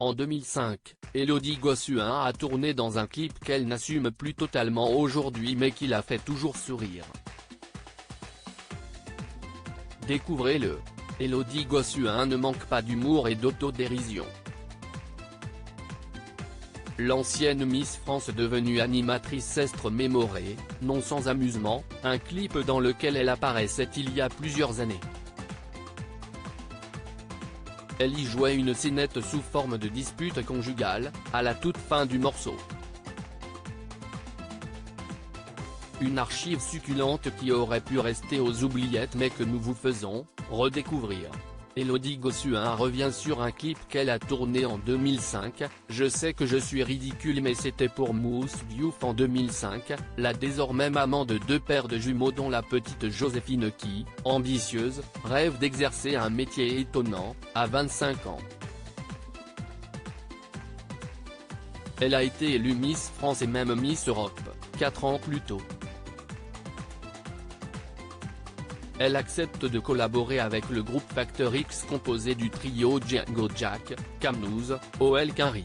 En 2005, Élodie Gossuin a tourné dans un clip qu'elle n'assume plus totalement aujourd'hui mais qui la fait toujours sourire. Découvrez-le. Élodie Gossuin ne manque pas d'humour et d'autodérision. L'ancienne Miss France devenue animatrice s'est mémorée, non sans amusement, un clip dans lequel elle apparaissait il y a plusieurs années. Elle y jouait une scénette sous forme de dispute conjugale, à la toute fin du morceau. Une archive succulente qui aurait pu rester aux oubliettes mais que nous vous faisons redécouvrir. Élodie Gossuin revient sur un clip qu'elle a tourné en 2005, Je sais que je suis ridicule mais c'était pour Mousse Diouf en 2005, la désormais maman de deux paires de jumeaux dont la petite Joséphine qui, ambitieuse, rêve d'exercer un métier étonnant, à 25 ans. Elle a été élue Miss France et même Miss Europe, 4 ans plus tôt. Elle accepte de collaborer avec le groupe Factor X composé du trio Django Jack, Camnouz, OL Quinry.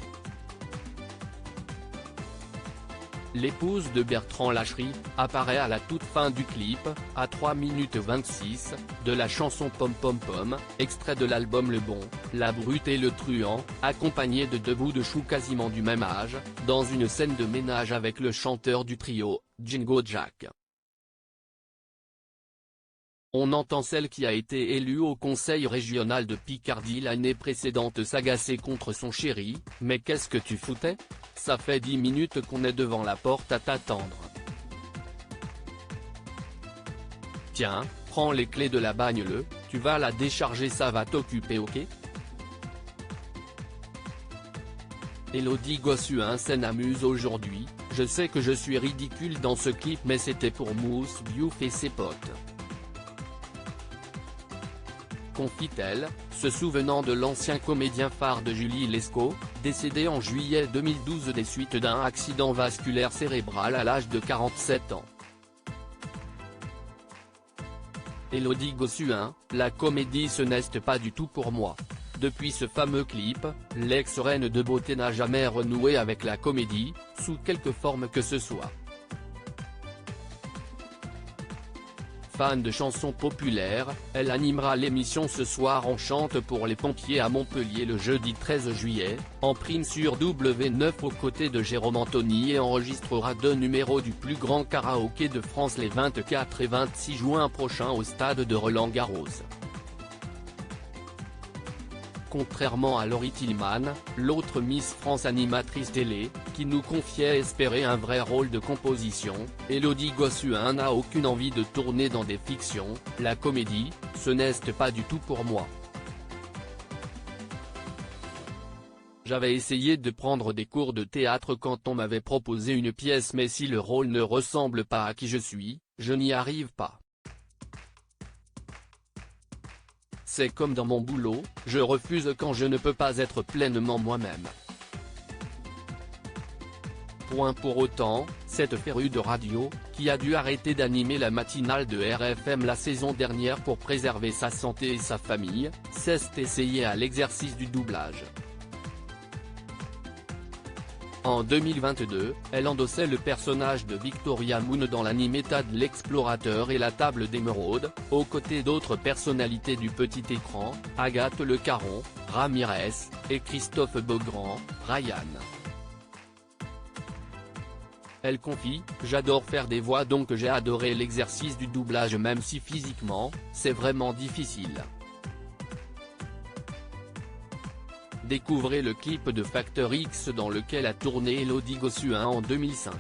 L'épouse de Bertrand Lachery, apparaît à la toute fin du clip, à 3 minutes 26, de la chanson Pom Pom Pom, extrait de l'album Le Bon, la Brute et le Truand, accompagné de deux bouts de chou quasiment du même âge, dans une scène de ménage avec le chanteur du trio, Django Jack. On entend celle qui a été élue au conseil régional de Picardie l'année précédente s'agacer contre son chéri, « Mais qu'est-ce que tu foutais ? Ça fait 10 minutes qu'on est devant la porte à t'attendre. Tiens, prends les clés de la bagnole, tu vas la décharger, ça va t'occuper, ok ?» Élodie Gossuin s'en amuse aujourd'hui, je sais que je suis ridicule dans ce clip mais c'était pour Mousse Diouf et ses potes. Confie-t-elle, se souvenant de l'ancien comédien phare de Julie Lescaut, décédé en juillet 2012 des suites d'un accident vasculaire cérébral à l'âge de 47 ans. Élodie Gossuin, la comédie ce n'est pas du tout pour moi. Depuis ce fameux clip, l'ex-reine de beauté n'a jamais renoué avec la comédie, sous quelque forme que ce soit. Fan de chansons populaires, elle animera l'émission Ce soir on chante pour les pompiers à Montpellier le jeudi 13 juillet, en prime sur W9 aux côtés de Jérôme Anthony et enregistrera 2 numéros du plus grand karaoké de France les 24 et 26 juin prochains au stade de Roland-Garros. Contrairement à Laurie Tillman, l'autre Miss France animatrice télé, qui nous confiait espérer un vrai rôle de composition, Élodie Gossuin n'a aucune envie de tourner dans des fictions, la comédie, ce n'est pas du tout pour moi. J'avais essayé de prendre des cours de théâtre quand on m'avait proposé une pièce mais si le rôle ne ressemble pas à qui je suis, je n'y arrive pas. C'est comme dans mon boulot, je refuse quand je ne peux pas être pleinement moi-même. Pour autant, cette férue de radio, qui a dû arrêter d'animer la matinale de RFM la saison dernière pour préserver sa santé et sa famille, s'est essayée à l'exercice du doublage. En 2022, elle endossait le personnage de Victoria Moon dans l'animétade L'Explorateur et la Table d'Émeraude, aux côtés d'autres personnalités du petit écran, Agathe Le Caron, Ramirez, et Christophe Beaugrand, Ryan. Elle confie, j'adore faire des voix donc j'ai adoré l'exercice du doublage même si physiquement, c'est vraiment difficile. Découvrez le clip de Factor X dans lequel a tourné Élodie Gossuin en 2005.